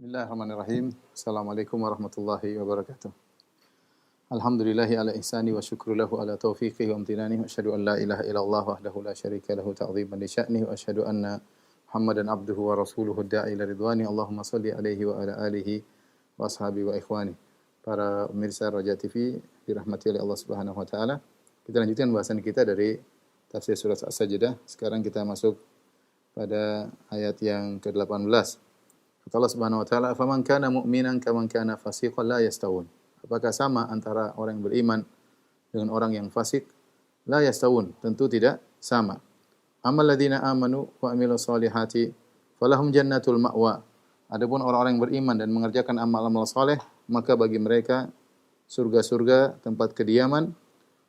Bismillahirrahmanirrahim. Assalamualaikum warahmatullahi wabarakatuh. Alhamdulillahi ala ihsani wa syukru lahu ala taufiqihi wa amtinani wa asyhadu an la ilaha illallah wahdahu la syarika lahu ta'ziman li sya'nihi wa asyhadu anna Muhammadan abduhu wa rasuluhu da'i ila ridwani. Allahumma shalli alaihi wa ala alihi wa ashabihi wa ikhwani. Para pemirsa Raja TV dirahmati oleh Allah Subhanahu wa taala. Kita lanjutkan bahasan kita dari tafsir surat As-Sajdah. Sekarang kita masuk pada ayat yang ke-18. Kata Allah Subhanahu wa taala, "Faman kana mu'minan kaman kana fasiqan la yastawun." Apakah sama antara orang yang beriman dengan orang yang fasik? La yastawun, tentu tidak sama. Amal ladzina amanu wa amilus solihati falahum jannatul ma'wa. Adapun orang-orang yang beriman dan mengerjakan amal-amal saleh, maka bagi mereka surga-surga tempat kediaman,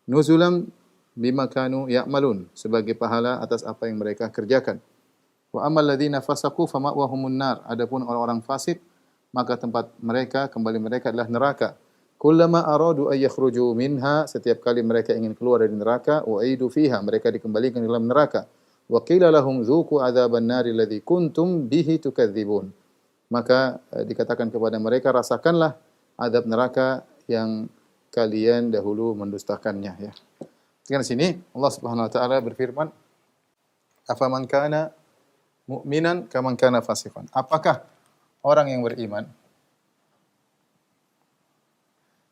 nuzulam bima kanu ya'malun, sebagai pahala atas apa yang mereka kerjakan. Wa ammal ladzina fasaqu fama'wahumun nar. Adapun orang-orang fasik, maka tempat mereka, kembali mereka adalah neraka. Kullama aradu ay yakhruju minha, setiap kali mereka ingin keluar dari neraka, u'idu fiha, mereka dikembalikan ke dalam neraka. Wa qila lahum dzuqu adzaban nari alladzi kuntum bihi tukadzibun. Maka dikatakan kepada mereka, rasakanlah azab neraka yang kalian dahulu mendustakannya, ya. Di sini Allah Subhanahu wa taala berfirman, afaman kana mu'minan kaman kana fasiqan. Apakah orang yang beriman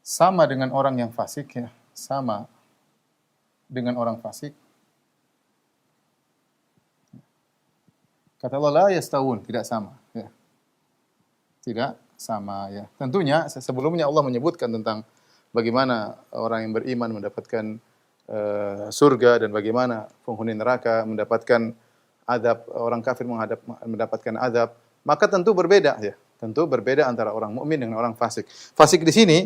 sama dengan orang yang fasik, ya? Sama dengan orang fasik. Kata Allah, la yastawun, tidak sama, ya. Tidak sama, ya. Tentunya sebelumnya Allah menyebutkan tentang bagaimana orang yang beriman mendapatkan surga dan bagaimana penghuni neraka mendapatkan azab, orang kafir mendapatkan azab, maka tentu berbeda, ya. Tentu berbeda antara orang mukmin dengan orang fasik. Fasik di sini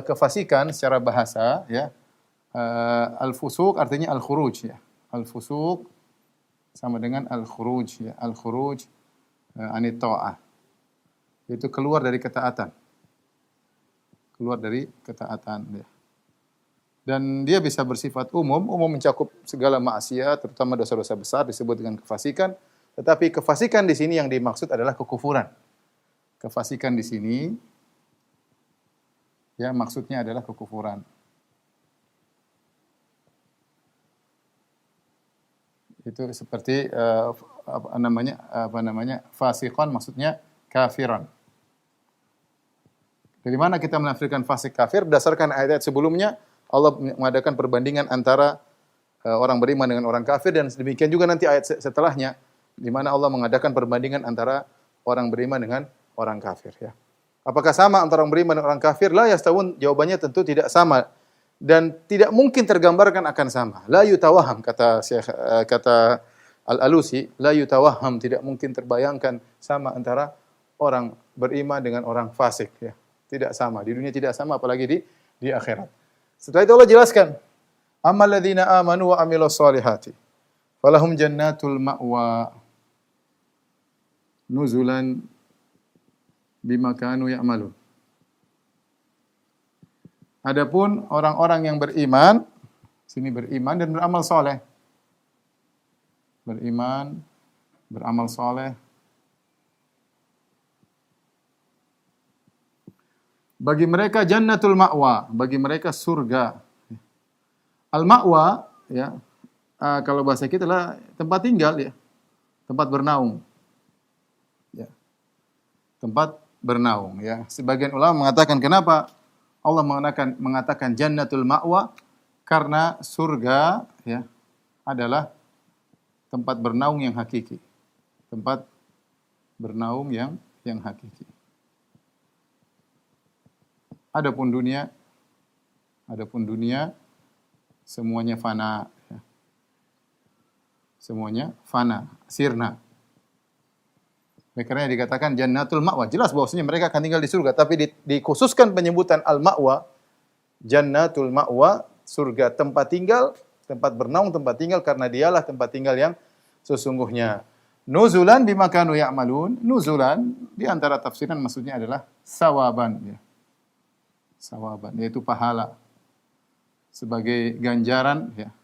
kefasikan secara bahasa, ya. Al-fusuq artinya al-khuruj, ya. Al-fusuq sama dengan al-khuruj, ya. Al-khuruj anit ta'ah. Itu keluar dari ketaatan. Keluar dari ketaatan, ya. Dan dia bisa bersifat umum mencakup segala maksiat, terutama dosa-dosa besar disebut dengan kefasikan. Tetapi kefasikan di sini yang dimaksud adalah kekufuran. Kefasikan di sini, ya, maksudnya adalah kekufuran. Itu seperti apa namanya fasiqan, maksudnya kafiran. Dari mana kita menafsirkan fasik kafir? Berdasarkan ayat sebelumnya, Allah mengadakan perbandingan antara orang beriman dengan orang kafir, dan demikian juga nanti ayat setelahnya di mana Allah mengadakan perbandingan antara orang beriman dengan orang kafir, ya. Apakah sama antara orang beriman dan orang kafir? La yastawun, jawabannya tentu tidak sama dan tidak mungkin tergambarkan akan sama. La yutawaham, kata Al-Alusi, la yutawaham, tidak mungkin terbayangkan sama antara orang beriman dengan orang fasik, ya. Tidak sama, di dunia tidak sama, apalagi di akhirat. Setelah itu Allah jelaskan, ammal ladzina amanu wa amilus solihati falahum jannatul ma'wa nuzulan bima kanu ya'malun. Adapun orang-orang yang beriman, sini beriman dan beramal soleh. Beriman, beramal soleh. Bagi mereka jannatul ma'wa, bagi mereka surga. Al-ma'wa, ya, kalau bahasa kita adalah tempat tinggal, ya. Tempat bernaung. Ya. Tempat bernaung, ya. Sebagian ulama mengatakan kenapa Allah mengatakan jannatul ma'wa? Karena surga, ya, adalah tempat bernaung yang hakiki. Tempat bernaung yang hakiki. Adapun dunia semuanya fana, ya. Semuanya fana, sirna. Karena dikatakan jannatul ma'wa, jelas bahwasanya mereka akan tinggal di surga, tapi dikhususkan penyebutan al-ma'wa, jannatul ma'wa, surga tempat tinggal, tempat bernaung, tempat tinggal, karena dialah tempat tinggal yang sesungguhnya. Nuzulan bima kanu ya'malun, nuzulan di antara tafsiran maksudnya adalah sawaban, ya. Sawaban, yaitu pahala sebagai ganjaran, ya.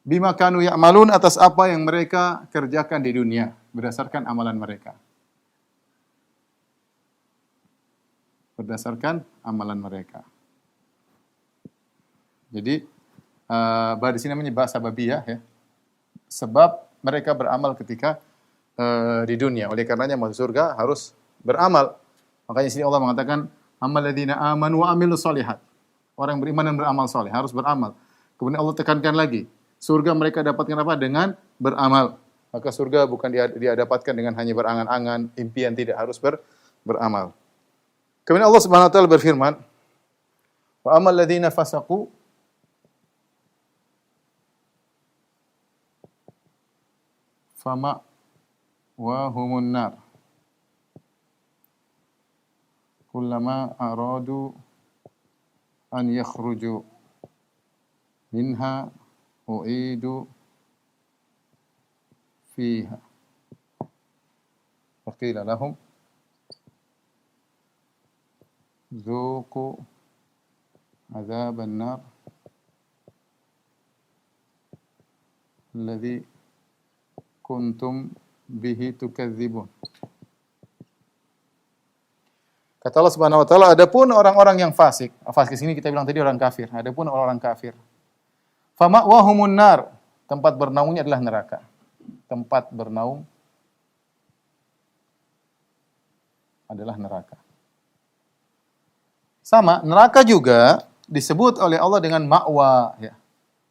Bima kanu ya'malun, atas apa yang mereka kerjakan di dunia. berdasarkan amalan mereka. Berdasarkan amalan mereka. Jadi di sini namanya bahasa babiyah ya. Sebab mereka beramal ketika di dunia. Oleh karenanya masuk surga harus beramal. Makanya di sini Allah mengatakan amal ladzina amanu wa amilus solihat. Orang yang beriman dan beramal soleh harus beramal. Kemudian Allah tekankan lagi, surga mereka dapatkan apa? Dengan beramal. Maka surga bukan dia dapatkan dengan hanya berangan-angan, impian, tidak, harus beramal. Kemudian Allah Subhanahu wa taala berfirman, "Wa amal ladzina fasaqu fama wa humun nar. Kullama aradu an yakhruju minha u'idu fiha. Wa qila lahum zuqu adzaban nar alladzi kuntum bihi tukadzibun." Kata Allah Subhanahu wa taala, adapun orang-orang yang fasik, fasik sini kita bilang tadi orang kafir. Adapun orang kafir, fama'wahumun nar, tempat bernaungnya adalah neraka. Tempat bernaung adalah neraka. Sama, neraka juga disebut oleh Allah dengan ma'wa ya.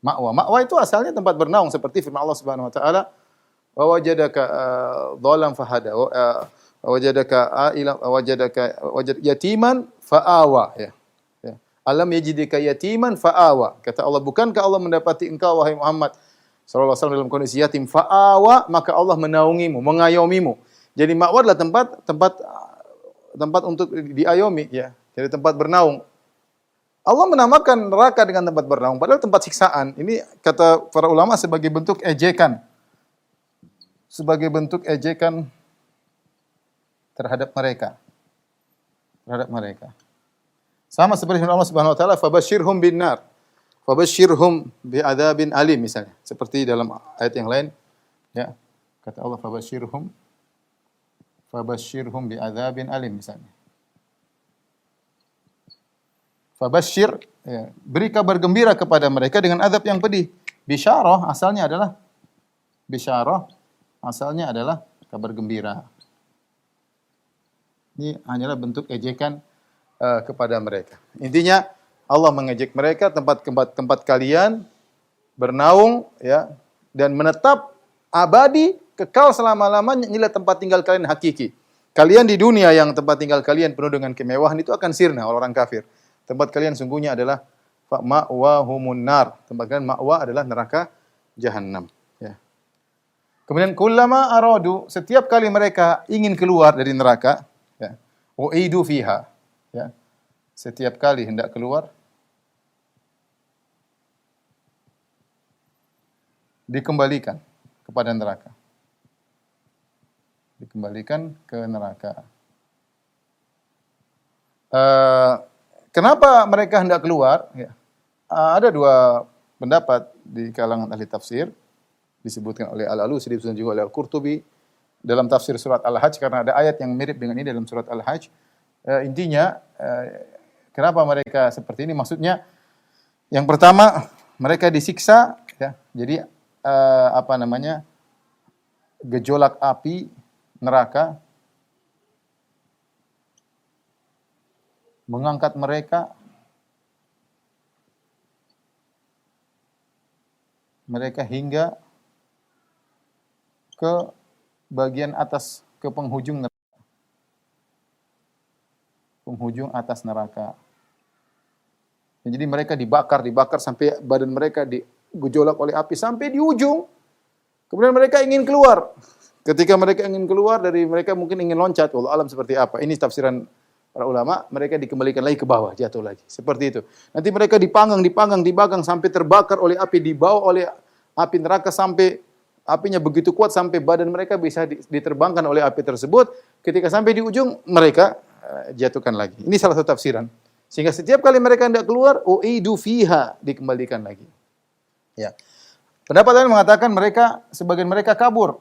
Ma'wa itu asalnya tempat bernaung seperti firman Allah Subhanahu wa taala, wa wajadaka dhalam fahada wajadaka yatiman fa'awa ya. Alam yajidika yatiman fa'awa. Kata Allah, bukankah Allah mendapati engkau wahai Muhammad sallallahu alaihi wasallam dalam kondisi yatim, fa'awa, maka Allah menaungimu, mengayomimu. Jadi ma'wa adalah tempat untuk diayomi ya. Jadi tempat bernaung. Allah menamakan neraka dengan tempat bernaung padahal tempat siksaan. Ini kata para ulama sebagai bentuk ejekan. Sebagai bentuk ejekan terhadap mereka. Sama seperti firman Allah Subhanahu wa taala, "Fabashshirhum binnar." Fabashshirhum bi'adzabin alim misalnya. Seperti dalam ayat yang lain, ya. Kata Allah, "Fabashshirhum bi'adzabin alim" misalnya. Fabashshir, ya, beri kabar gembira kepada mereka dengan azab yang pedih. Bisyarah asalnya adalah kabar gembira. Ini hanyalah bentuk ejekan kepada mereka. Intinya Allah mengejek mereka, tempat kalian bernaung ya dan menetap abadi kekal selama-lamanya, inilah tempat tinggal kalian hakiki. Kalian di dunia yang tempat tinggal kalian penuh dengan kemewahan itu akan sirna oleh orang kafir. Tempat kalian sungguhnya adalah ma'wahumun nar. Tempat kalian ma'wa adalah neraka jahanam ya. Kemudian kullama aradu, setiap kali mereka ingin keluar dari neraka ya, u'idu fiha ya. Setiap kali hendak keluar dikembalikan kepada neraka. Dikembalikan ke neraka. Kenapa mereka hendak keluar? Ya. Ada dua pendapat di kalangan ahli tafsir. Disebutkan oleh Al-Alusi, disebutkan juga oleh Al-Qurtubi dalam tafsir surat Al-Hajj, karena ada ayat yang mirip dengan ini dalam surat Al-Hajj. Intinya, kenapa mereka seperti ini? Maksudnya, yang pertama, mereka disiksa, ya. Jadi, gejolak api neraka mengangkat mereka hingga ke bagian atas, ke penghujung neraka. Penghujung atas neraka. Jadi mereka dibakar sampai badan mereka digejolak oleh api sampai di ujung. Kemudian mereka ingin keluar. Ketika mereka ingin keluar dari, mereka mungkin ingin loncat, wallahu alam seperti apa. Ini tafsiran para ulama, mereka dikembalikan lagi ke bawah, jatuh lagi. Seperti itu. Nanti mereka dipanggang sampai terbakar oleh api, dibawa oleh api neraka sampai apinya begitu kuat sampai badan mereka bisa diterbangkan oleh api tersebut. Ketika sampai di ujung, mereka jatuhkan lagi. Ini salah satu tafsiran. Sehingga setiap kali mereka hendak keluar, u'idu fiha, dikembalikan lagi. Ya. Pendapat lain mengatakan sebagian mereka kabur.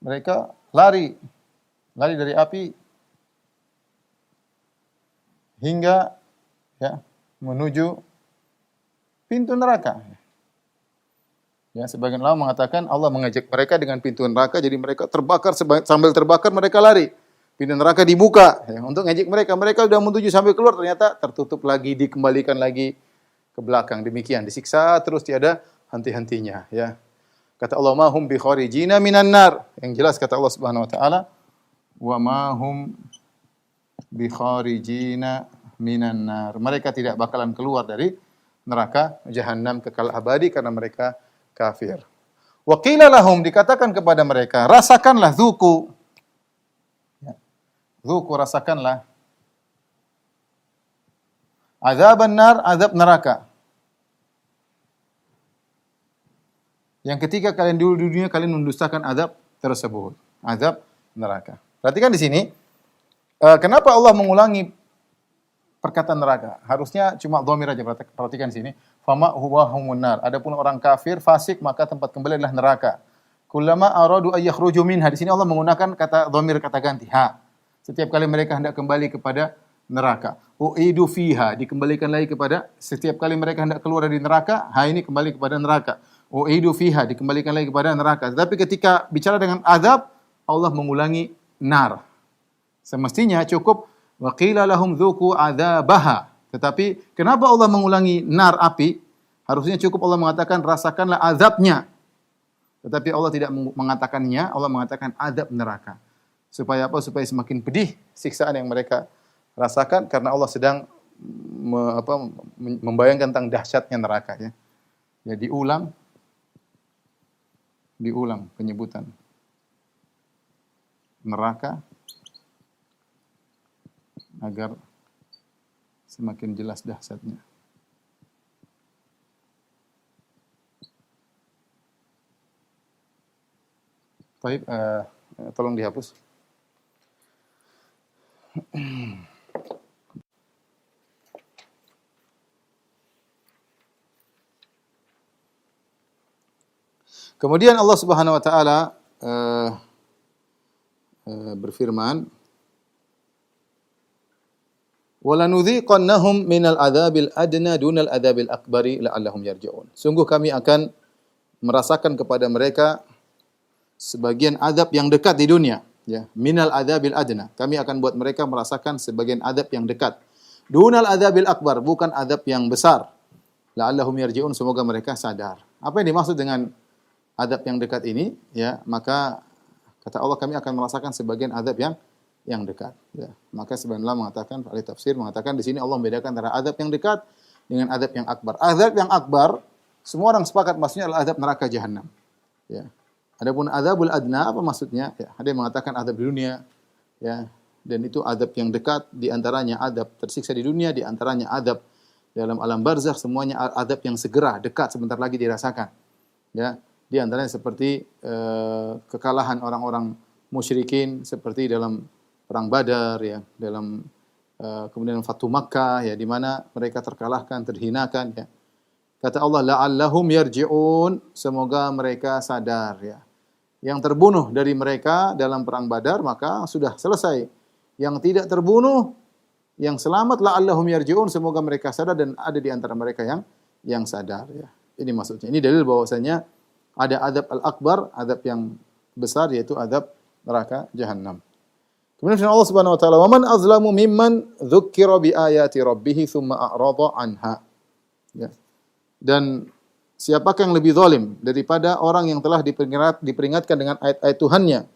mereka lari dari api hingga ya menuju pintu neraka. Ya, sebagian ulama mengatakan Allah mengajak mereka dengan pintu neraka, jadi mereka terbakar, sambil terbakar mereka lari. Pintu neraka dibuka ya, untuk ngajak mereka. Mereka sudah menuju sampai keluar, ternyata tertutup lagi, dikembalikan lagi ke belakang. Demikian disiksa terus tiada henti-hentinya. Ya, kata Allah, ma hum bi kharijina minan nar. Yang jelas kata Allah Subhanahu wa taala, wa ma hum bi kharijina minan nar. Mereka tidak bakalan keluar dari neraka jahanam kekal abadi karena mereka kafir. Wa qila lahum, dikatakan kepada mereka, rasakanlah, zuku. Ya. Zuku, rasakanlah. Azaban nar, azab neraka. Yang ketika kalian dulu di dunia kalian mendustakan azab tersebut. Azab neraka. Perhatikan di sini, kenapa Allah mengulangi perkataan neraka? Harusnya cuma dhamir aja, perhatikan di sini. Fama huwa humun nar. Adapun orang kafir, fasik, maka tempat kembali adalah neraka. Kullama aradu ay yakhruju minha. Di sini Allah menggunakan kata dhamir, kata ganti, ha. Setiap kali mereka hendak kembali kepada neraka. Uidu fiha, dikembalikan lagi kepada, setiap kali mereka hendak keluar dari neraka, ha ini kembali kepada neraka. Uidu fiha, dikembalikan lagi kepada neraka. Tetapi ketika bicara dengan azab, Allah mengulangi nar. Semestinya cukup wa qila lahum dzuqu adzabaha. Tetapi kenapa Allah mengulangi nar, api? Harusnya cukup Allah mengatakan rasakanlah azabnya. Tetapi Allah tidak mengatakannya, Allah mengatakan azab neraka. Supaya apa? Supaya semakin pedih siksaan yang mereka rasakan karena Allah sedang membayangkan tentang dahsyatnya neraka ya. Ya, diulang penyebutan neraka agar semakin jelas dahsyatnya. Baik, tolong dihapus. Kemudian Allah Subhanahu wa taala berfirman, "Walanudhiqannahum minal adzabil adna dunal adzabil akbari la'allahum yarji'un." Sungguh kami akan merasakan kepada mereka sebagian azab yang dekat di dunia, ya. Minal adzabil adna. Kami akan buat mereka merasakan sebagian azab yang dekat. Dunal adzabil akbar, bukan azab yang besar. La'allahum yarji'un, semoga mereka sadar. Apa yang dimaksud dengan azab yang dekat ini? Ya, maka kata Allah, kami akan merasakan sebagian azab yang dekat. Ya. Maka sebenarnya mengatakan, ahli tafsir mengatakan di sini Allah membedakan antara azab yang dekat dengan azab yang akbar. Azab yang akbar, semua orang sepakat maksudnya adalah azab neraka jahanam. Ya. Adapun azabul adna, apa maksudnya? Ya, ada yang mengatakan azab di dunia, ya. Dan itu azab yang dekat, di antaranya azab tersiksa di dunia, di antaranya azab dalam alam barzakh, semuanya azab yang segera, dekat, sebentar lagi dirasakan. Ya. Di antaranya seperti kekalahan orang-orang musyrikin seperti dalam perang Badar ya, dalam kemudian Fatu Makkah ya, di mana mereka terkalahkan, terhinakan ya. Kata Allah, la'allahum yarji'un, semoga mereka sadar ya. Yang terbunuh dari mereka dalam perang Badar maka sudah selesai. Yang tidak terbunuh, yang selamat, la'allahum yarji'un, semoga mereka sadar dan ada di antara mereka yang sadar ya. Ini maksudnya. Ini dalil bahwasanya ada azab al-akbar, azab yang besar, yaitu azab neraka jahanam. Kemudian firman Allah Subhanahu wa taala, "Wa man azlamu mimman dzukkira bi ayati rabbih tsumma a'rada anha." Ya. Dan siapakah yang lebih zalim daripada orang yang telah diperingatkan dengan ayat-ayat Tuhannya,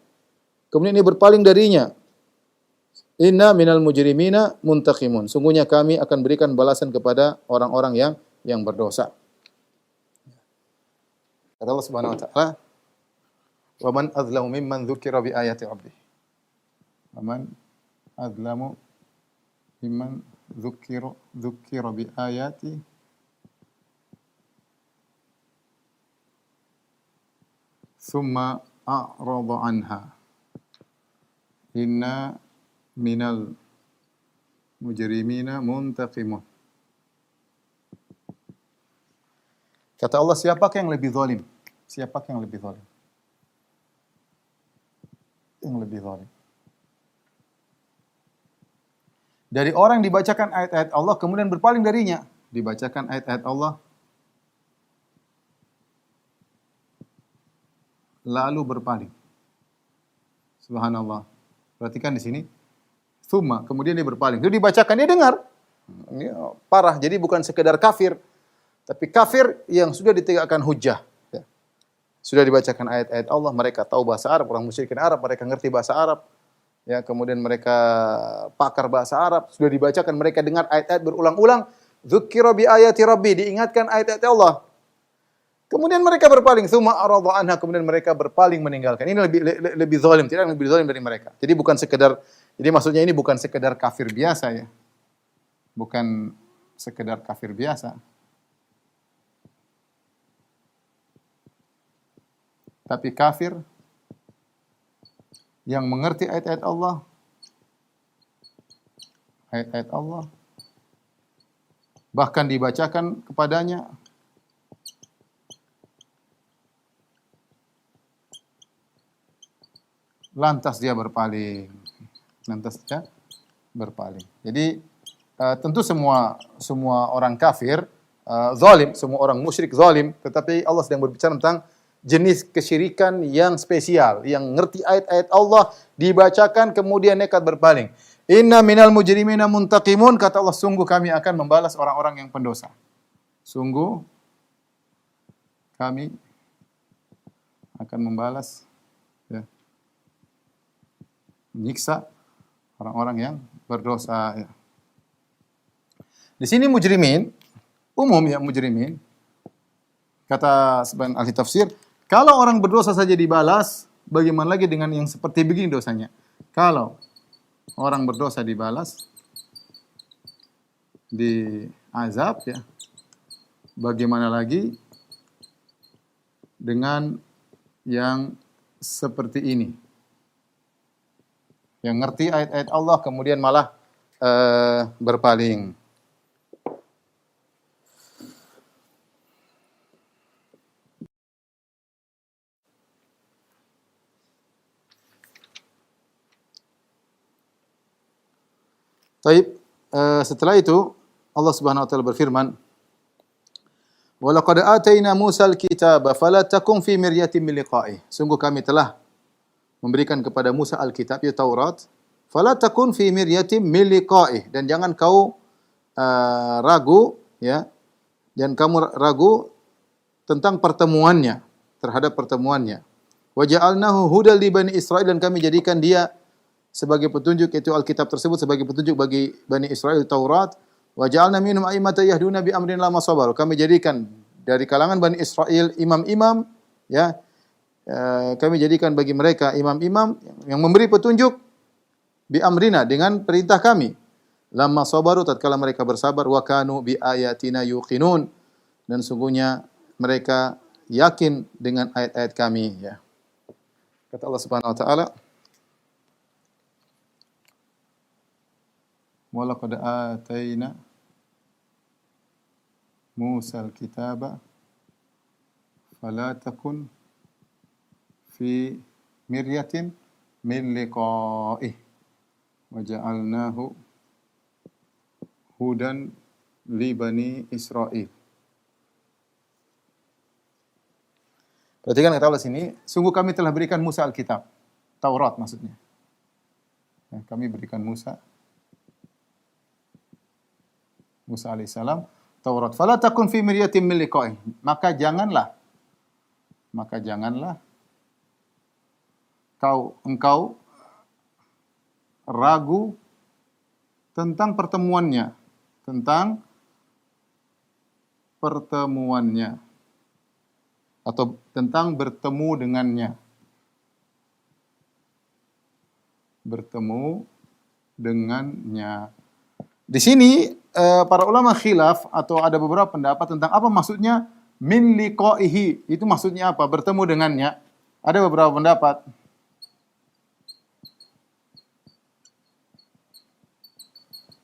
kemudian ia berpaling darinya? Inna minal mujrimina muntaqimun. Sungguhnya kami akan berikan balasan kepada orang-orang yang berdosa. Kata Allah Subhanahu wa taala, "Wa man azlamu mimman dzukira bi ayati rabbih." Wa man azlamu mimman dzukira bi ayati tsumma a'rada anha. Inna minal mujrimina muntaqimun. Kata Allah, siapakah yang lebih zalim? Siapakah yang lebih zalim? Yang lebih zalim. Dari orang dibacakan ayat-ayat Allah kemudian berpaling darinya. Dibacakan ayat-ayat Allah lalu berpaling. Subhanallah. Perhatikan di sini. Tsumma, kemudian dia berpaling. Itu dibacakan, dia dengar. Ini parah. Jadi bukan sekedar kafir, tapi kafir yang sudah ditegakkan hujjah. Ya. Sudah dibacakan ayat-ayat Allah, mereka tahu bahasa Arab, orang musyrikin Arab, mereka ngerti bahasa Arab. Ya, kemudian mereka pakar bahasa Arab, sudah dibacakan, mereka dengar ayat-ayat berulang-ulang. Dzukkira bi ayati rabbi, diingatkan ayat-ayat Allah. Kemudian mereka berpaling, tsumma arada anha, kemudian mereka berpaling meninggalkan. Ini lebih zalim, tidak lebih zalim dari mereka. Jadi bukan sekedar, jadi maksudnya ini bukan sekedar kafir biasa ya. Bukan sekedar kafir biasa. Tapi kafir yang mengerti ayat-ayat Allah, bahkan dibacakan kepadanya, lantas dia berpaling. Jadi tentu semua orang kafir zalim, semua orang musyrik zalim, tetapi Allah sedang berbicara tentang jenis kesyirikan yang spesial, yang ngerti ayat-ayat Allah, dibacakan kemudian nekat berpaling. Inna minal mujrimina muntaqimun, kata Allah, sungguh kami akan membalas orang-orang yang pendosa. Sungguh kami akan membalas, ya, menyiksa orang-orang yang berdosa. Ya. Di sini mujrimin, umum ya mujrimin, kata sebagian ahli tafsir, kalau orang berdosa saja dibalas, bagaimana lagi dengan yang seperti begini dosanya? Kalau orang berdosa dibalas, diazab, ya, bagaimana lagi dengan yang seperti ini? Yang ngerti ayat-ayat Allah kemudian malah berpaling. Baik, setelah itu Allah Subhanahu wa taala berfirman, "Wa laqad atayna Musal kitaba fala takum fi miryatin min liqa'ih." Sungguh kami telah memberikan kepada Musa Alkitab, yaitu Taurat, fala takun fi miryatin min liqa'ih, dan jangan kau ragu, ya, dan kamu ragu tentang pertemuannya, terhadap pertemuannya. Wa ja'alnahu hudal li bani Israil, dan kami jadikan dia sebagai petunjuk, yaitu Alkitab tersebut sebagai petunjuk bagi Bani Israel, Taurat. Wa ja'alna minhum a'immatan yahduna bi amrina lamma sabaru. Kami jadikan dari kalangan Bani Israel imam-imam, ya. Kami jadikan bagi mereka imam-imam yang memberi petunjuk bi amrina, dengan perintah kami. Lamma sabaru, tatkala mereka bersabar, wa kanu bi ayatina yuqinun, dan sungguhnya mereka yakin dengan ayat-ayat kami, ya. Kata Allah Subhanahu wa taala, wa laqad atayna Musal kitaba fala takun fi miryatin min liqa'ih wa ja'alnahu hudan li bani Israil. Perhatikan kata Allah sini, sungguh kami telah berikan Musa Alkitab, Taurat maksudnya. Ya, kami berikan Musa alaihissalam Taurat. Fala takun fi miryatin min liqa'ih. Maka janganlah engkau ragu tentang pertemuannya, atau tentang bertemu dengannya. Di sini para ulama khilaf, atau ada beberapa pendapat tentang apa maksudnya min liqaihi. Itu maksudnya apa? Bertemu dengannya. Ada beberapa pendapat.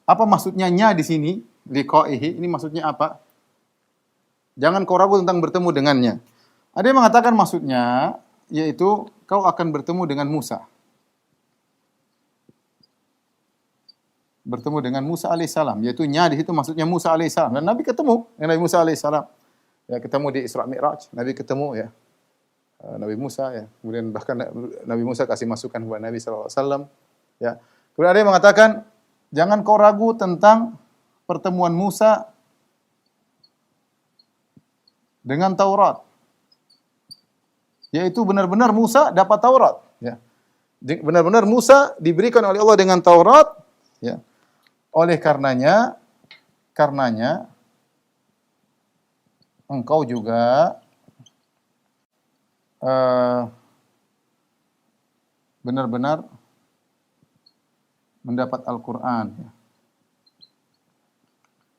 Apa maksudnya nya di sini? Liqaihi ini maksudnya apa? Jangan kau ragu tentang bertemu dengannya. Ada yang mengatakan maksudnya yaitu kau akan bertemu dengan Musa. bertemu dengan Musa alaihissalam, yaitu di situ maksudnya Musa alaihissalam. Dan Nabi ketemu dengan Nabi Musa alaihissalam. Ya, ketemu di Isra Mi'raj, Nabi ketemu ya. Nabi Musa ya. Kemudian bahkan Nabi Musa kasih masukan kepada Nabi sallallahu alaihi wasallam ya. Kemudian ada yang mengatakan, jangan kau ragu tentang pertemuan Musa dengan Taurat. Yaitu benar-benar Musa dapat Taurat ya. Benar-benar Musa diberikan oleh Allah dengan Taurat ya. Oleh karenanya engkau juga benar-benar mendapat Al-Quran.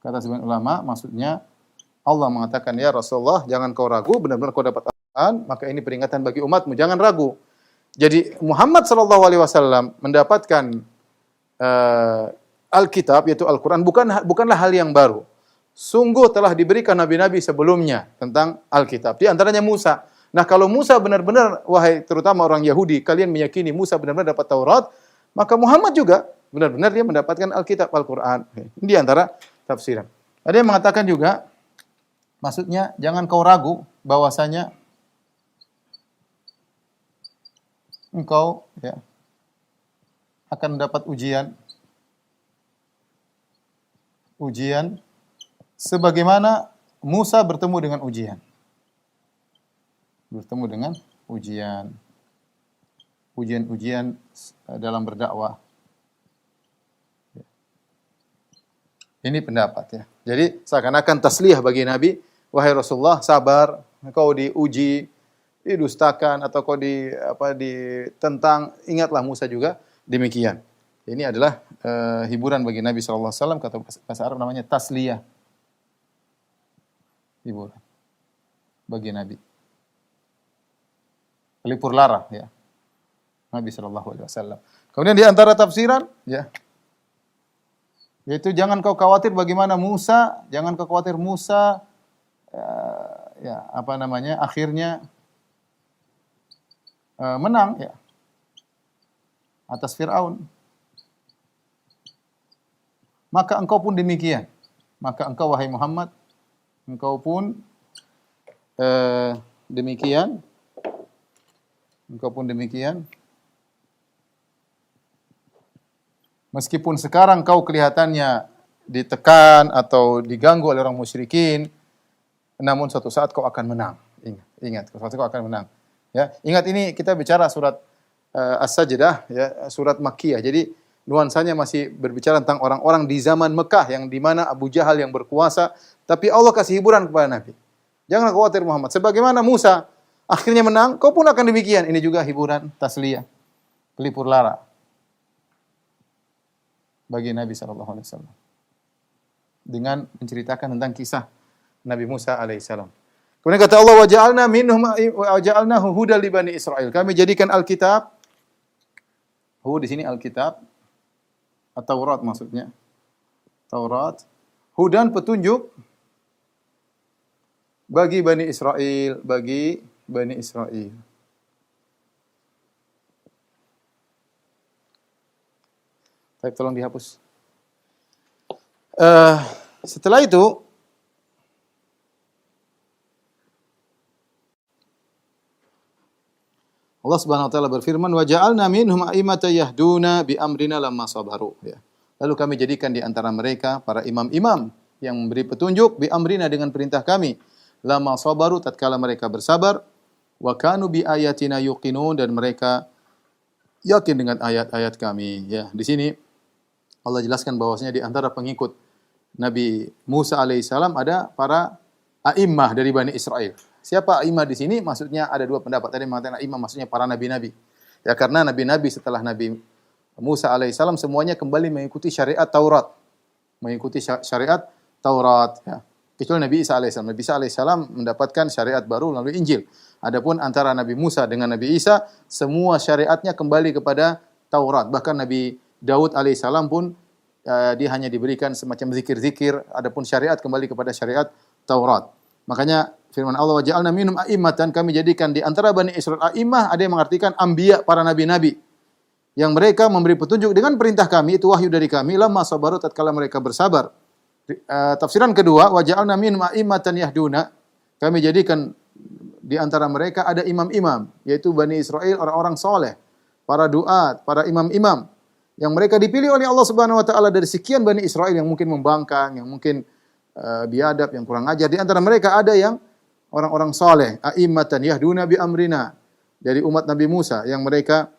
Kata sebagian ulama, maksudnya Allah mengatakan, ya Rasulullah, jangan kau ragu, benar-benar kau dapat Al-Quran, maka ini peringatan bagi umatmu, jangan ragu. Jadi Muhammad SAW mendapatkan Alkitab, yaitu Al-Quran, bukanlah hal yang baru. Sungguh telah diberikan nabi-nabi sebelumnya tentang Alkitab. Di antaranya Musa. Nah, kalau Musa benar-benar, wahai terutama orang Yahudi, kalian meyakini Musa benar-benar dapat Taurat, maka Muhammad juga benar-benar dia mendapatkan Alkitab, Al-Quran. Ini di antara tafsiran. Ada yang mengatakan juga, maksudnya jangan kau ragu bahwasanya engkau ya, akan mendapat ujian sebagaimana Musa bertemu dengan ujian. Bertemu dengan ujian dalam berdakwah. Ini pendapat ya. Jadi seakan-akan tasliyah bagi Nabi, wahai Rasulullah, sabar, kau diuji, didustakan atau kau ditentang, ingatlah Musa juga demikian. Ini adalah hiburan bagi Nabi sallallahu alaihi wasallam, kata bahasa Arab namanya tasliyah. Hiburan bagi Nabi. Pelipur lara ya. Nabi sallallahu alaihi wasallam. Kemudian di antara tafsiran ya, yaitu jangan kau khawatir bagaimana Musa, akhirnya menang ya atas Firaun. Maka engkau pun demikian. Maka engkau wahai Muhammad, engkau pun demikian. Meskipun sekarang kau kelihatannya ditekan atau diganggu oleh orang musyrikin, namun suatu saat kau akan menang. Ingat, suatu saat kau akan menang. Ya, ingat ini kita bicara surat As-Sajdah ya, surat Makkiyah. Jadi nuansanya masih berbicara tentang orang-orang di zaman Mekah yang di mana Abu Jahal yang berkuasa, tapi Allah kasih hiburan kepada Nabi. Jangan khawatir Muhammad, sebagaimana Musa akhirnya menang, kau pun akan demikian. Ini juga hiburan, tasliyah, pelipur lara bagi Nabi sallallahu alaihi wasallam. Dengan menceritakan tentang kisah Nabi Musa alaihissalam. Kemudian kata Allah, wa ja'alnahu hudan li bani Israil. Kami jadikan Alkitab, di sini Alkitab, At-Taurat maksudnya. Taurat, hudan petunjuk bagi Bani Israel, Baik, tolong dihapus. Setelah itu Allah Subhanahu wa taala berfirman, wa ja'alna minhum a'immatan yahduna bi amrina lamma sabaru ya. Lalu kami jadikan di antara mereka para imam-imam yang memberi petunjuk bi amrina dengan perintah kami, lamma sabaru tatkala mereka bersabar, wa kanu bi ayatina yuqinun dan mereka yakin dengan ayat-ayat kami ya. Di sini Allah jelaskan bahwasanya di antara pengikut Nabi Musa alaihissalam ada para a'immah dari Bani Israel. Siapa a'immah di sini? Maksudnya ada dua pendapat. Tadi mengatakan a'immah maksudnya para nabi-nabi. Ya, karena nabi-nabi setelah Nabi Musa alaihissalam semuanya kembali mengikuti syariat Taurat. Ya. Kecuali Nabi Isa alaihissalam. Nabi Isa alaihissalam mendapatkan syariat baru melalui Injil. Adapun antara Nabi Musa dengan Nabi Isa, semua syariatnya kembali kepada Taurat. Bahkan Nabi Daud alaihissalam pun dia hanya diberikan semacam zikir-zikir, adapun syariat kembali kepada syariat Taurat. Makanya firman Allah, wa ja'alna minhum a'immatan, kami jadikan di antara Bani Israil a'immah, ada yang mengartikan anbiya, para nabi-nabi. yang mereka memberi petunjuk dengan perintah kami, itu wahyu dari kami, lamma sabaru, tatkala mereka bersabar. Tafsiran kedua, wa ja'alna minhum a'immatan yahduna, kami jadikan di antara mereka ada imam-imam, yaitu Bani Israel, orang-orang soleh, para duat, para imam-imam, yang mereka dipilih oleh Allah Subhanahu wa taala dari sekian Bani Israel yang mungkin membangkang, yang mungkin biadab, yang kurang ajar. Di antara mereka ada yang orang-orang soleh, a'immatan yahduna bi amrina, dari umat Nabi Musa, yang mereka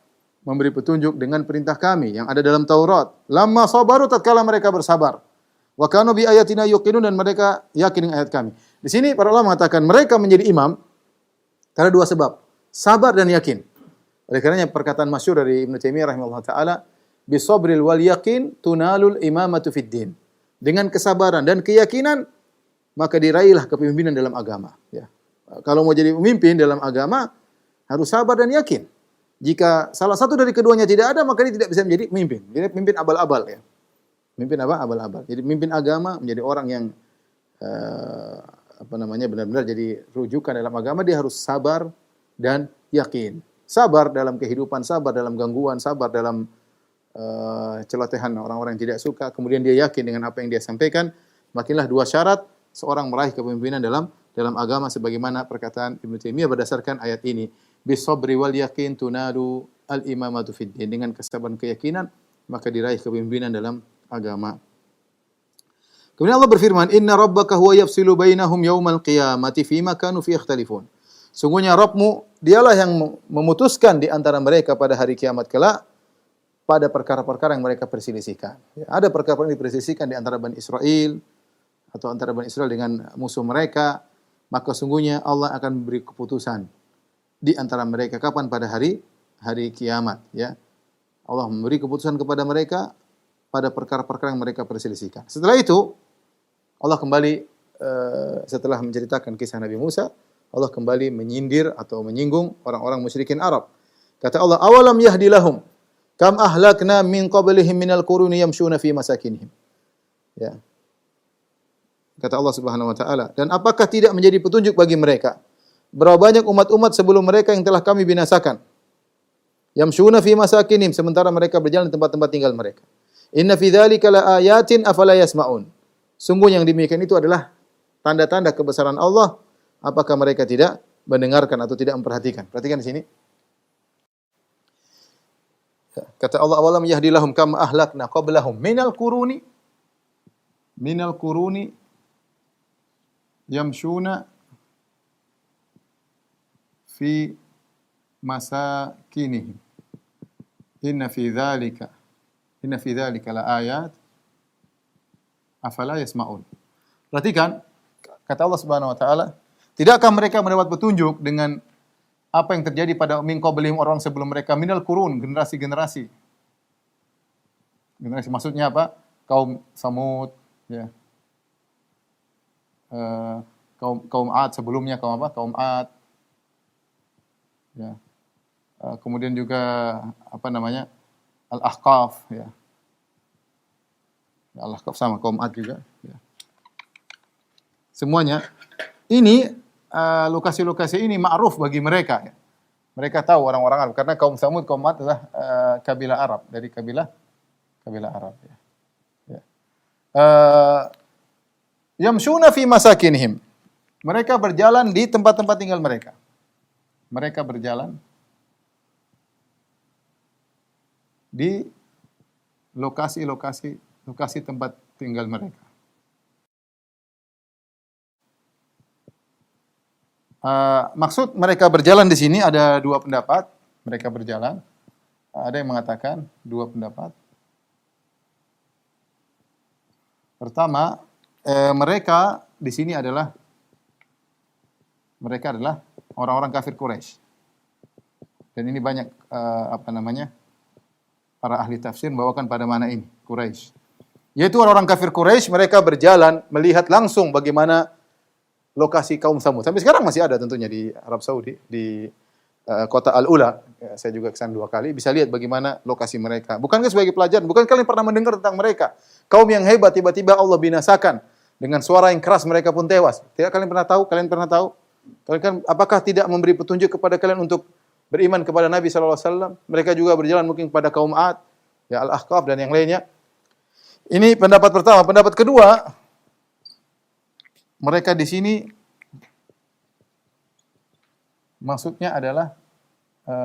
memberi petunjuk dengan perintah kami yang ada dalam Taurat. Lamma sabaru, tatkala mereka bersabar. Wa kanu bi ayatina yuqinun, dan mereka yakin dengan ayat kami. Di sini para ulama mengatakan mereka menjadi imam karena dua sebab, sabar dan yakin. Oleh karenanya perkataan masyhur dari Ibnu Taimiyah rahimahullah taala, bisabril wal yaqin tunalul imamatu fid din. Dengan kesabaran dan keyakinan maka diraihlah kepemimpinan dalam agama, ya. Kalau mau jadi pemimpin dalam agama harus sabar dan yakin. Jika salah satu dari keduanya tidak ada, maka dia tidak bisa menjadi pemimpin. Jadi pemimpin abal-abal, ya. Pemimpin apa? Abal-abal. Jadi pemimpin agama, menjadi orang yang benar-benar jadi rujukan dalam agama, dia harus sabar dan yakin. Sabar dalam kehidupan, sabar dalam gangguan, sabar dalam celotehan orang-orang yang tidak suka. Kemudian dia yakin dengan apa yang dia sampaikan. Makinlah dua syarat seorang meraih kepemimpinan dalam agama, sebagaimana perkataan Ibnu Taimiyah berdasarkan ayat ini. Bisabri wal yakin tunalu al-imamatu fid din. Dengan kesabaran keyakinan maka diraih kepemimpinan dalam agama. Kemudian Allah berfirman, "Inna rabbaka huwa yafsilu bainahum yaumal qiyamati fima kanu fi yakhtalifun." Sungguhnya Rabbmu, dialah yang memutuskan di antara mereka pada hari kiamat kelak pada perkara-perkara yang mereka perselisihkan. Ya, ada perkara yang diperselisihkan di antara Bani Israel atau antara Bani Israel dengan musuh mereka, maka sungguhnya Allah akan memberi keputusan di antara mereka. Kapan? Pada hari kiamat, ya. Allah memberi keputusan kepada mereka pada perkara-perkara yang mereka perselisihkan. Setelah itu Allah kembali setelah menceritakan kisah Nabi Musa, Allah kembali menyindir atau menyinggung orang-orang musyrikin Arab. Kata Allah, "Awalam yahdi lahum kam ahlakna min qablihim minal quruni yamshuna fi masakinihim." Ya. Kata Allah Subhanahu wa taala, "Dan apakah tidak menjadi petunjuk bagi mereka berapa banyak umat-umat sebelum mereka yang telah kami binasakan? Yamshuna fi masakinihim, sementara mereka berjalan di tempat-tempat tinggal mereka. Inna fi dzalika laayatin afala yasmaun." Sungguh yang demikian itu adalah tanda-tanda kebesaran Allah. Apakah mereka tidak mendengarkan atau tidak memperhatikan? Perhatikan di sini. Kata Allah, "Awalam yahdi lahum kam ahlakna qablahum minal quruni yamshuna fi masakinihim. Inna fi dzalika la ayat afala yasmaun." Perhatikan kata Allah Subhanahu wa taala, tidakkah mereka mendapat petunjuk dengan apa yang terjadi pada min qablihim, orang sebelum mereka, minal qurun, generasi-generasi. Generasi maksudnya apa? Kaum Samud, ya. Kaum Ad sebelumnya, kaum apa? Kaum Ad. Ya. Kemudian juga Al-Ahqaf, ya. Al-Ahqaf sama kaum Ad juga, ya. Semuanya ini lokasi-lokasi ini ma'ruf bagi mereka, ya. Mereka tahu orang-orang Arab karena kaum Samud, kaum Ad adalah kabilah Arab, dari kabilah Arab, ya. Ya. Yamshuna fi masakinihim. Mereka berjalan di tempat-tempat tinggal mereka. Mereka berjalan di lokasi tempat tinggal mereka. Maksud mereka berjalan di sini ada dua pendapat. Mereka berjalan, ada yang mengatakan dua pendapat. Pertama, mereka di sini adalah orang-orang kafir Quraisy. Dan ini banyak para ahli tafsir membawakan pada mana ini, Quraisy. Yaitu orang-orang kafir Quraisy, mereka berjalan melihat langsung bagaimana lokasi kaum Samud. Sampai sekarang masih ada tentunya di Arab Saudi, di kota Al-Ula. Ya, saya juga kesana 2 kali, bisa lihat bagaimana lokasi mereka. Bukankah sebagai pelajaran, bukan kalian pernah mendengar tentang mereka? Kaum yang hebat tiba-tiba Allah binasakan dengan suara yang keras, mereka pun tewas. Tidak kalian pernah tahu? Kalian kan apakah tidak memberi petunjuk kepada kalian untuk beriman kepada Nabi sallallahu alaihi wasallam. Mereka juga berjalan mungkin kepada kaum 'Ad, ya Al-Ahqaf dan yang lainnya. Ini pendapat pertama. Pendapat kedua, mereka di sini maksudnya adalah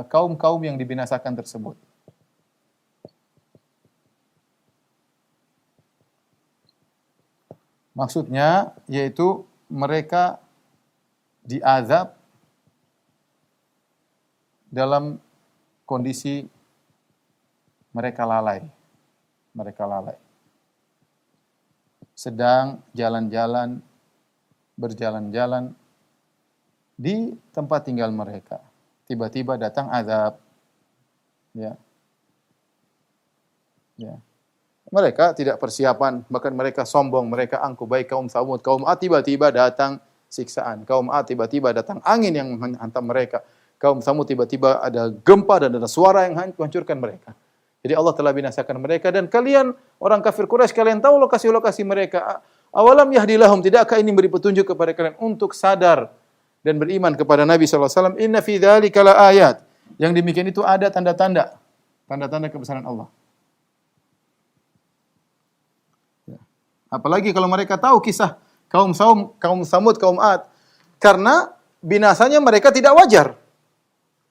kaum-kaum yang dibinasakan tersebut. Maksudnya yaitu mereka diazab dalam kondisi mereka lalai. Mereka lalai. Sedang jalan-jalan, berjalan-jalan di tempat tinggal mereka. Tiba-tiba datang azab. Ya. Ya. Mereka tidak persiapan, bahkan mereka sombong, mereka angkuh, baik kaum Tsamud, kaum 'Ad tiba-tiba datang siksaan. Kaum 'Ad tiba-tiba datang angin yang menghantam mereka. Kaum Tsamud tiba-tiba ada gempa dan ada suara yang menghancurkan mereka. Jadi Allah telah binasakan mereka dan kalian orang kafir Quraisy kalian tahu lokasi-lokasi mereka. Awalam yahdilahum, tidakkah ini beri petunjuk kepada kalian untuk sadar dan beriman kepada Nabi sallallahu alaihi wasallam? Inna fi dzalika laayat. Yang demikian itu ada tanda-tanda, tanda-tanda kebesaran Allah. Apalagi kalau mereka tahu kisah kaum Tsamud, kaum 'Ad. Karena binasanya mereka tidak wajar.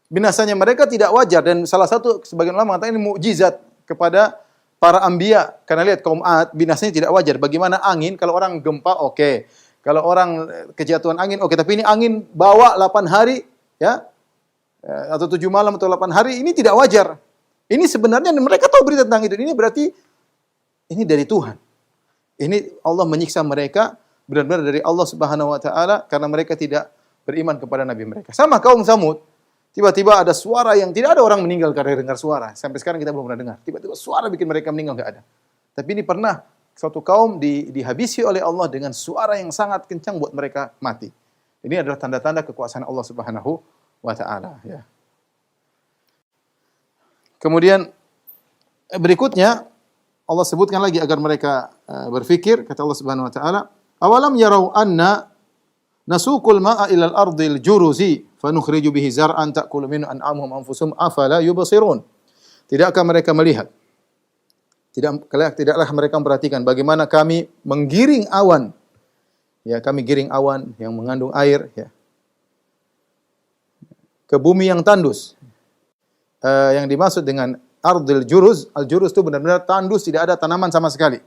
Binasanya mereka tidak wajar dan salah satu sebagian ulama mengatakan ini mukjizat kepada para anbiya. Karena lihat kaum 'Ad binasanya tidak wajar. Bagaimana angin kalau orang gempa oke. Kalau orang kejatuhan angin oke, tapi ini angin bawa 8 hari ya. Atau 7 malam atau 8 hari ini tidak wajar. Ini sebenarnya mereka tahu berita tentang itu. Ini berarti ini dari Tuhan. Ini Allah menyiksa mereka benar-benar dari Allah Subhanahu wa taala karena mereka tidak beriman kepada nabi mereka. Sama kaum Tsamud, tiba-tiba ada suara yang tidak ada orang meninggal karena dengar suara. Sampai sekarang kita belum pernah dengar. Tiba-tiba suara bikin mereka meninggal enggak ada. Tapi ini pernah suatu kaum dihabisi oleh Allah dengan suara yang sangat kencang buat mereka mati. Ini adalah tanda-tanda kekuasaan Allah Subhanahu wa taala ya. Kemudian berikutnya Allah sebutkan lagi agar mereka berfikir, kata Allah Subhanahu wa taala, "Awalam yarau anna nasuqul ma'a ilal ardil juruzi fanukhriju bihi zar'an ta'kulu minhu an'amuhum anfusuhum afala yubsirun." Tidakkah mereka melihat? Tidaklah mereka memperhatikan bagaimana kami menggiring awan. Ya, kami giring awan yang mengandung air ya. Ke bumi yang tandus. Yang dimaksud dengan ardil juruz, al-juruz itu benar-benar tandus, tidak ada tanaman sama sekali.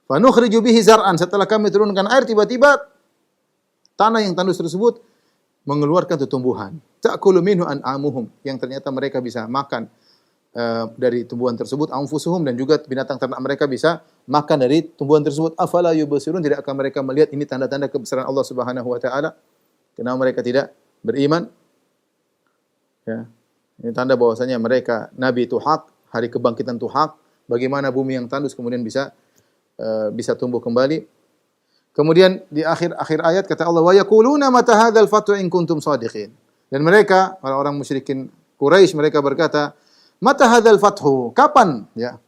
Fa nukhriju bihi zar'an, setelah kami turunkan air tiba-tiba tanah yang tandus tersebut mengeluarkan tumbuhan. Ta'kulu minhu an'amuhum, yang ternyata mereka bisa makan dari tumbuhan tersebut, anfusuhum, dan juga binatang ternak mereka bisa makan dari tumbuhan tersebut. Afala yubsirun, tidak akan mereka melihat ini tanda-tanda kebesaran Allah Subhanahu wa taala? Kenapa mereka tidak beriman? Ya. Ini tanda bahwasanya mereka nabi itu hak, hari kebangkitan itu hak. Bagaimana bumi yang tandus kemudian bisa tumbuh kembali. Kemudian di akhir ayat kata Allah, wa yaquluna mata hadzal fathu in kuntum shadiqin. Dan mereka orang-orang musyrikin Quraisy mereka berkata, mata hadzal fathu, kapan ya?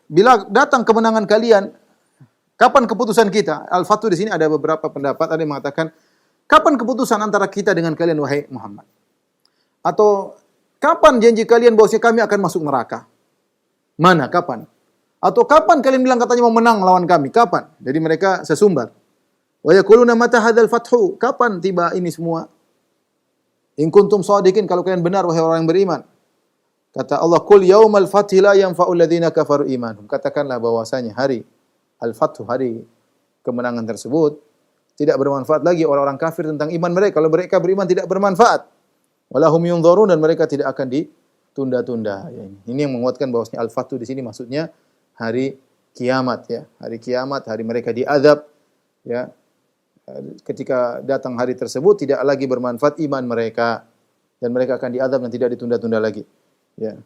Bila datang kemenangan kalian, kapan keputusan kita? Al-fathu di sini ada beberapa pendapat, ada yang mengatakan kapan keputusan antara kita dengan kalian wahai Muhammad? Atau kapan janji kalian bahwa kami akan masuk neraka? Mana kapan? Atau kapan kalian bilang katanya mau menang lawan kami? Kapan? Jadi mereka sesumbar. Wa yaquluna mata hadzal fathu? Kapan tiba ini semua? In kuntum shadiqin, kalau kalian benar wahai orang yang beriman. Kata Allah, "Qul yaumal fathi la yanfa'ul ladzina kafaru imanuhum." Katakanlah bahwasanya hari al-fathu, hari kemenangan tersebut tidak bermanfaat lagi orang-orang kafir tentang iman mereka. Kalau mereka beriman tidak bermanfaat. Walahum yunzarun, dan mereka tidak akan ditunda-tunda. Ya, ini yang menguatkan bahwasanya al-fathu di sini maksudnya hari kiamat ya. Hari kiamat, hari mereka diazab ya. Ketika datang hari tersebut tidak lagi bermanfaat iman mereka dan mereka akan diazab dan tidak ditunda-tunda lagi. Ya.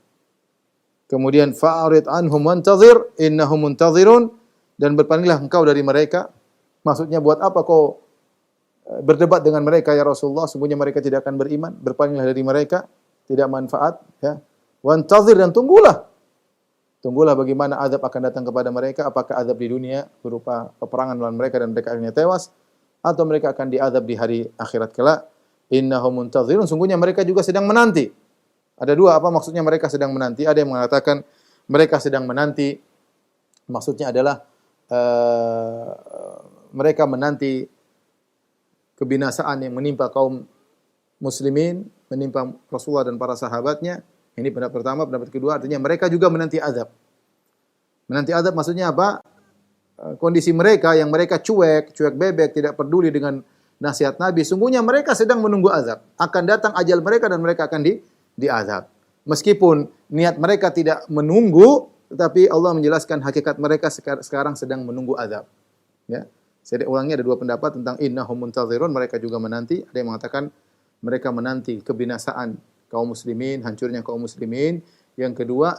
Kemudian fa'arid anhum wantazir innahum muntazirun, dan berpalinglah engkau dari mereka. Maksudnya buat apa kau berdebat dengan mereka ya Rasulullah, sesungguhnya mereka tidak akan beriman. Berpalinglah dari mereka, tidak manfaat ya. Wantazir, dan tunggulah. Tunggulah bagaimana azab akan datang kepada mereka, apakah azab di dunia berupa peperangan melawan mereka dan mereka akhirnya tewas, atau mereka akan diazab di hari akhirat kelak. innahum muntazirun, sungguhnya mereka juga sedang menanti. Ada dua, apa maksudnya mereka sedang menanti? Ada yang mengatakan mereka sedang menanti, maksudnya adalah mereka menanti kebinasaan yang menimpa kaum muslimin, menimpa Rasulullah dan para sahabatnya. Ini pendapat pertama. Pendapat kedua artinya mereka juga menanti azab. Menanti azab maksudnya apa? Kondisi mereka yang mereka cuek bebek, tidak peduli dengan nasihat Nabi. Sungguhnya mereka sedang menunggu azab. Akan datang ajal mereka dan mereka akan diazab. Meskipun niat mereka tidak menunggu, tetapi Allah menjelaskan hakikat mereka sekarang sedang menunggu azab. Ya. Saya ulangi, ada dua pendapat tentang innahum muntazirun, mereka juga menanti. Ada yang mengatakan mereka menanti kebinasaan kaum muslimin, hancurnya kaum muslimin. Yang kedua,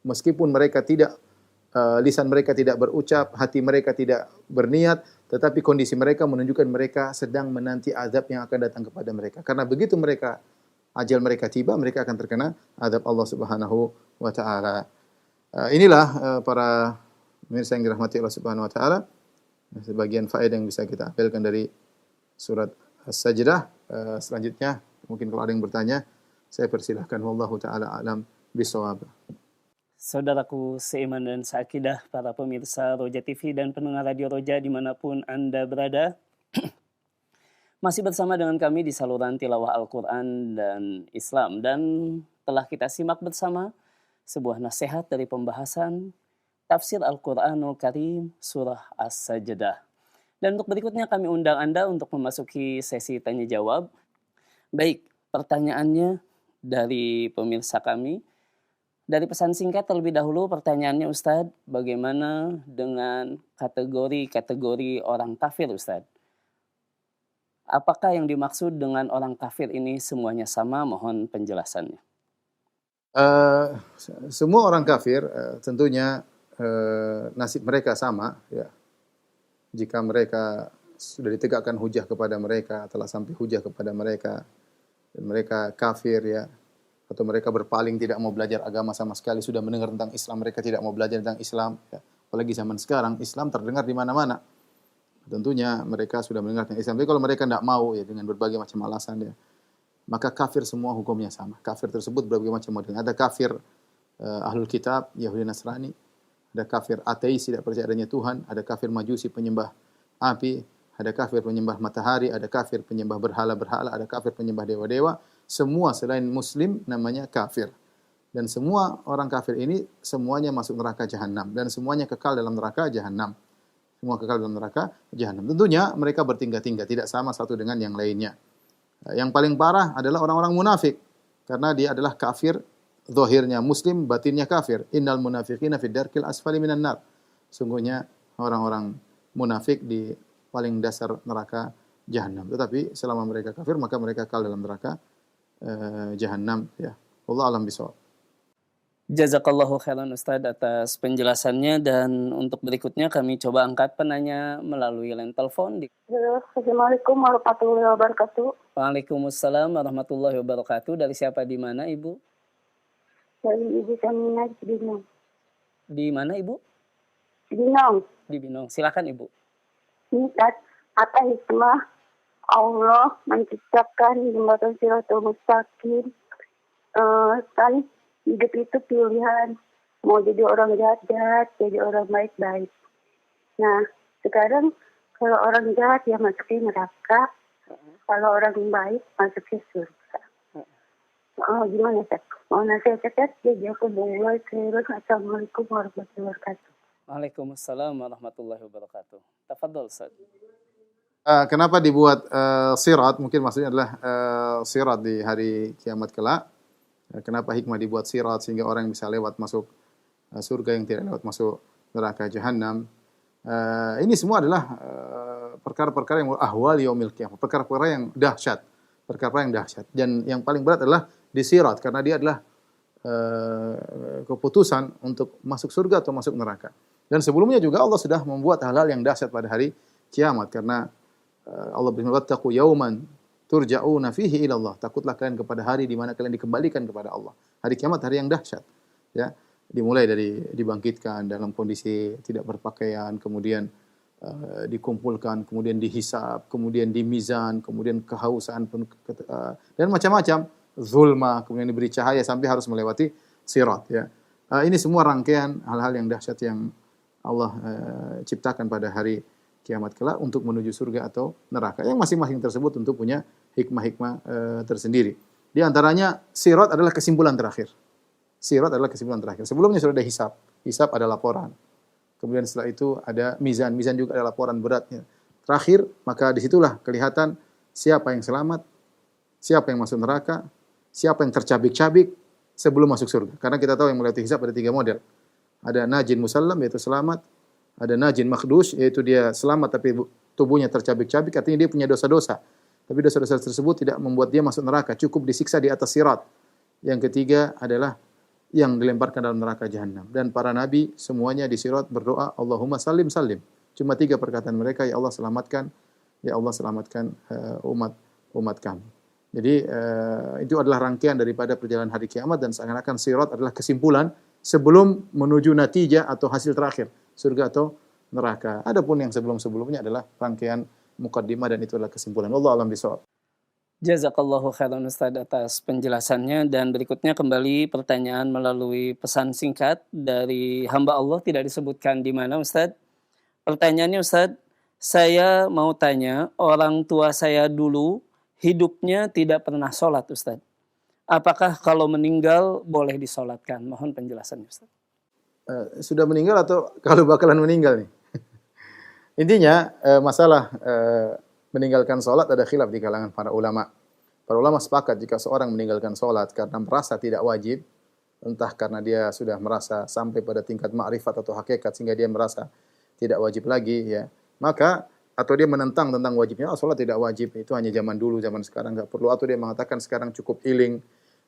meskipun mereka tidak lisan mereka tidak berucap, hati mereka tidak berniat, tetapi kondisi mereka menunjukkan mereka sedang menanti azab yang akan datang kepada mereka. Karena begitu mereka ajal mereka tiba, mereka akan terkena azab Allah Subhanahu wa taala. Inilah para pemirsa yang dirahmati Allah Subhanahu wa taala, sebagian faedah yang bisa kita ambilkan dari surat As-Sajdah. Selanjutnya mungkin kalau ada yang bertanya, saya persilahkan. Wallahu taala alam bisawab. Saudaraku seiman dan seakidah, para pemirsa Roja TV dan pendengar Radio Roja dimanapun Anda berada, masih bersama dengan kami di saluran tilawah Al-Quran dan Islam. Dan telah kita simak bersama sebuah nasihat dari pembahasan tafsir Al-Quranul Karim surah As-Sajdah. Dan untuk berikutnya kami undang Anda untuk memasuki sesi tanya-jawab. Baik, pertanyaannya dari pemirsa kami. Dari pesan singkat terlebih dahulu, pertanyaannya Ustadz, bagaimana dengan kategori-kategori orang kafir Ustadz? Apakah yang dimaksud dengan orang kafir ini semuanya sama? Mohon penjelasannya. Semua orang kafir tentunya nasib mereka sama, ya. Jika mereka sudah ditegakkan hujah kepada mereka, telah sampai hujah kepada mereka, dan mereka kafir, ya, atau mereka berpaling tidak mau belajar agama sama sekali, sudah mendengar tentang Islam, mereka tidak mau belajar tentang Islam, ya. Apalagi zaman sekarang Islam terdengar di mana-mana. Tentunya mereka sudah mendengar tentang Islam. Tapi kalau mereka tidak mau, ya, dengan berbagai macam alasan, ya, maka kafir semua hukumnya sama. Kafir tersebut berbagai macam model. Ada kafir ahlul kitab, Yahudi Nasrani, ada kafir ateis tidak percaya adanya Tuhan, ada kafir majusi penyembah api, ada kafir penyembah matahari, ada kafir penyembah berhala-berhala, ada kafir penyembah dewa-dewa. Semua selain muslim namanya kafir. Dan semua orang kafir ini semuanya masuk neraka jahanam dan semuanya kekal dalam neraka jahanam. Semua kekal dalam neraka jahanam. Tentunya mereka bertingkat-tingkat, tidak sama satu dengan yang lainnya. Yang paling parah adalah orang-orang munafik, karena dia adalah kafir zahirnya muslim, batinnya kafir. Innal munafiqina fid darkil asfali minan nar. Sungguhnya orang-orang munafik di paling dasar neraka jahanam. Tetapi selama mereka kafir, maka mereka kekal dalam neraka jahanam, ya. Wallahu a'lam bishawab. Jazakallahu khairan Ustaz atas penjelasannya, dan untuk berikutnya kami coba angkat penanya melalui line telepon di. Assalamualaikum warahmatullahi wabarakatuh. Waalaikumsalam warahmatullahi wabarakatuh. Dari siapa, di mana Ibu? Dari Ibu Samina di Binong. Di mana Ibu? Binong. Di Binong. Silakan Ibu. Singkat, apa hikmah Allah menciptakan jembatan Siratul Mustaqim? Kan hidup itu pilihan, mau jadi orang jahat, jadi orang baik-baik. Nah, sekarang kalau orang jahat ya masuknya neraka, kalau orang baik masuknya surga. Gimana Ustaz? Mau nasihat Ustaz? Jazakumullah khairan. Assalamualaikum warahmatullahi wabarakatuh. Waalaikumsalam warahmatullahi wabarakatuh. Tafadhol Ustaz. Kenapa dibuat sirat? Mungkin maksudnya adalah sirat di hari kiamat kelak. Kenapa hikmah dibuat sirat sehingga orang bisa lewat masuk surga, yang tidak lewat masuk neraka jahanam. Ini semua adalah perkara-perkara yang ahwal yaumil qiyamah, perkara-perkara yang dahsyat, perkara yang dahsyat. Dan yang paling berat adalah di sirat, karena dia adalah keputusan untuk masuk surga atau masuk neraka. Dan sebelumnya juga Allah sudah membuat hal-hal yang dahsyat pada hari kiamat, karena Allah berfirman, "Wattaqu yauman turja'una fihi ila Allah." Takutlah kalian kepada hari di mana kalian dikembalikan kepada Allah. Hari kiamat hari yang dahsyat, ya. Dimulai dari dibangkitkan dalam kondisi tidak berpakaian, kemudian dikumpulkan, kemudian dihisab, kemudian dimizan, kemudian kehausan pun dan macam-macam, zulma, kemudian diberi cahaya sampai harus melewati sirat ya. Ini semua rangkaian hal-hal yang dahsyat yang Allah ciptakan pada hari kiamat kelak untuk menuju surga atau neraka. Yang masing-masing tersebut tentu punya hikmah-hikmah tersendiri. Di antaranya sirat adalah kesimpulan terakhir. Sirat adalah kesimpulan terakhir. Sebelumnya sudah ada hisab. Hisab ada laporan. Kemudian setelah itu ada mizan. Mizan juga ada laporan beratnya. Terakhir, maka disitulah kelihatan siapa yang selamat, siapa yang masuk neraka, siapa yang tercabik-cabik sebelum masuk surga. Karena kita tahu yang melewati hisab ada 3 model. Ada najin musallam, yaitu selamat. Ada najin makhdus, yaitu dia selamat tapi tubuhnya tercabik-cabik, artinya dia punya dosa-dosa. Tapi dosa-dosa tersebut tidak membuat dia masuk neraka, cukup disiksa di atas sirat. Yang ketiga adalah yang dilemparkan dalam neraka jahanam. Dan para nabi semuanya di sirat berdoa, Allahumma salim salim. Cuma 3 perkataan mereka, ya Allah selamatkan umat kami. Jadi itu adalah rangkaian daripada perjalanan hari kiamat dan seakan-akan sirat adalah kesimpulan sebelum menuju natijah atau hasil terakhir, surga atau neraka. Adapun yang sebelum-sebelumnya adalah rangkaian mukaddimah dan itu adalah kesimpulan. Wallahu a'lam bishawab. Jazakallahu khairan Ustaz atas penjelasannya, dan berikutnya kembali pertanyaan melalui pesan singkat dari hamba Allah, tidak disebutkan di mana Ustaz. Pertanyaannya Ustaz, saya mau tanya, orang tua saya dulu hidupnya tidak pernah sholat Ustaz. Apakah kalau meninggal boleh disolatkan? Mohon penjelasannya Ustaz. Sudah meninggal atau kalau bakalan meninggal nih? Intinya masalah meninggalkan sholat ada khilaf di kalangan para ulama. Para ulama sepakat jika seorang meninggalkan sholat karena merasa tidak wajib, entah karena dia sudah merasa sampai pada tingkat ma'rifat atau hakikat sehingga dia merasa tidak wajib lagi, ya, maka atau dia menentang tentang wajibnya, sholat tidak wajib, itu hanya zaman dulu, zaman sekarang nggak perlu, atau dia mengatakan sekarang cukup iling,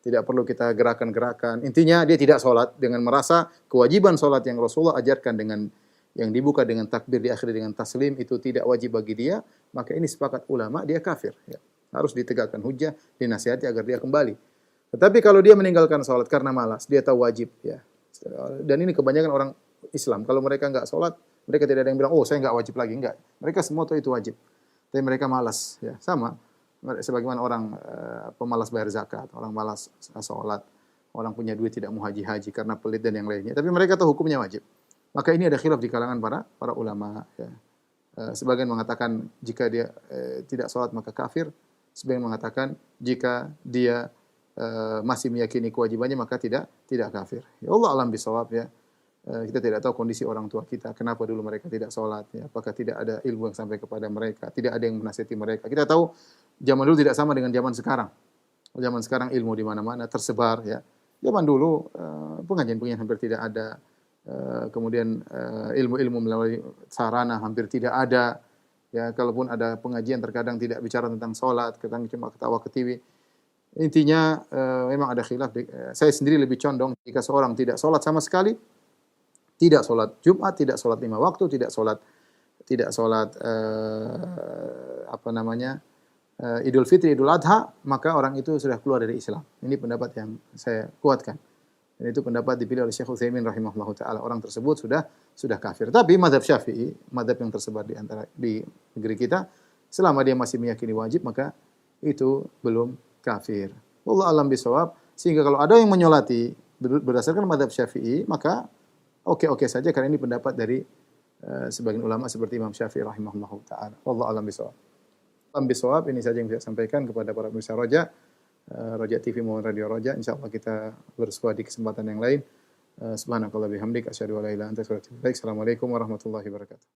tidak perlu kita gerakan-gerakan. Intinya dia tidak sholat dengan merasa kewajiban sholat yang Rasulullah ajarkan dengan yang dibuka dengan takbir, diakhiri dengan taslim, itu tidak wajib bagi dia, maka ini sepakat ulama, dia kafir. Ya. Harus ditegakkan hujjah, dinasihati agar dia kembali. Tetapi kalau dia meninggalkan sholat karena malas, dia tahu wajib. Ya. Dan ini kebanyakan orang Islam, kalau mereka nggak sholat, mereka tidak ada yang bilang, oh saya nggak wajib lagi. Enggak. Mereka semua tahu itu wajib. Tapi mereka malas. Ya. Sama. Sebagaimana orang pemalas bayar zakat, orang malas sholat, orang punya duit tidak mau haji-haji karena pelit dan yang lainnya. Tapi mereka tahu hukumnya wajib. Maka ini ada khilaf di kalangan para ulama. Ya. Sebagian mengatakan jika dia tidak sholat maka kafir. Sebagian mengatakan jika dia masih meyakini kewajibannya maka tidak kafir. Ya Allah alam bisawab ya. Kita tidak tahu kondisi orang tua kita, kenapa dulu mereka tidak sholat, ya. Apakah tidak ada ilmu yang sampai kepada mereka, tidak ada yang menasihati mereka. Kita tahu zaman dulu tidak sama dengan zaman sekarang. Zaman sekarang ilmu di mana-mana tersebar, ya. Zaman dulu pengajian-pengajian hampir tidak ada, kemudian ilmu-ilmu melalui sarana hampir tidak ada. Ya, kalaupun ada pengajian terkadang tidak bicara tentang sholat, kadang cuma ketawa ke TV. Intinya memang ada khilaf. Saya sendiri lebih condong jika seorang tidak sholat sama sekali, tidak sholat Jumat, tidak sholat 5 waktu, tidak sholat Idul Fitri, Idul Adha, maka orang itu sudah keluar dari Islam. Ini pendapat yang saya kuatkan. Dan itu pendapat dipilih oleh Syekh Utsaimin rahimahullahu taala. Orang tersebut sudah kafir. Tapi mazhab Syafi'i, mazhab yang tersebar di negeri kita, selama dia masih meyakini wajib, maka itu belum kafir. Wallahu a'lam bishawab. Sehingga kalau ada yang menyolati berdasarkan mazhab Syafi'i, maka oke saja karena ini pendapat dari sebagian ulama seperti Imam Syafi'i rahimahullahu taala. Wallahu a'lam bishawab. Ini saja yang saya sampaikan kepada para pemirsa Roja TV maupun Radio Roja. Insyaallah kita bersua di kesempatan yang lain. Subhanakallah bihamdik asyhadu an la ilaha illa anta astaghfiruka wa atubu ilaik. Assalamualaikum warahmatullahi wabarakatuh.